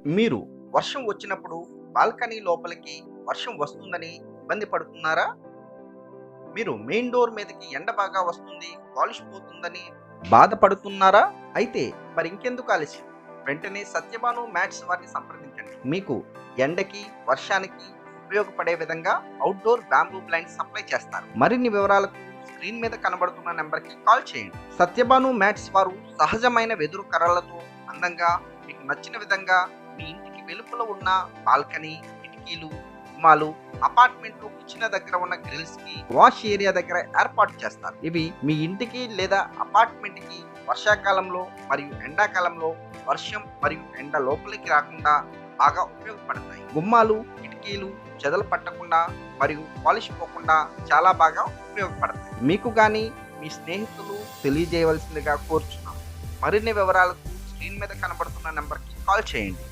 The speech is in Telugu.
మీరు వర్షం వచ్చినప్పుడు బాల్కనీ లోపలికి వర్షం వస్తుందని ఇబ్బంది పడుతున్నారా? మీరు మెయిన్ డోర్ మీదకి ఎండ బాగా వస్తుంది, పాలిష్ పోతుందని బాధపడుతున్నారా? అయితే మరి ఇంకెందుకు ఆలస్యం? వెంటనే సత్యభాను మ్యాట్స్ వారిని సంప్రదించండి. మీకు ఎండకి, వర్షానికి ఉపయోగపడే విధంగా అవుట్‌డోర్ బ్యాంబూ బ్లైండ్స్ సప్లై చేస్తారు. మరిన్ని వివరాలకు స్క్రీన్ మీద కనబడుతున్న నంబర్‌కి కాల్ చేయండి. సత్యభాను మ్యాట్స్ వారు సహజమైన వెదురు కర్రలతో అందంగా మీకు నచ్చిన విధంగా మీ ఇంటికి వెలుపల ఉన్న బాల్కనీ, కిటికీలు, గుమ్మాలు, అపార్ట్మెంట్ కిచెన్ దగ్గర ఉన్న గ్రిల్స్ కి, వాష్ ఏరియా దగ్గర ఏర్పాటు చేస్తారు. ఇవి మీ ఇంటికి లేదా అపార్ట్మెంట్ కి వర్షాకాలంలో మరియు ఎండాకాలంలో వర్షం మరియు ఎండ లోపలికి రాకుండా బాగా ఉపయోగపడతాయి. గుమ్మాలు, కిటికీలు చెదలు పట్టకుండా మరియు పాలిష్ పోకుండా చాలా బాగా ఉపయోగపడతాయి. మీకు కానీ మీ స్నేహితులు తెలియజేయవలసిందిగా కోరుచున్నాం. మరిన్ని వివరాలకు స్క్రీన్ మీద కనబడుతున్న నెంబర్కి కాల్ చేయండి.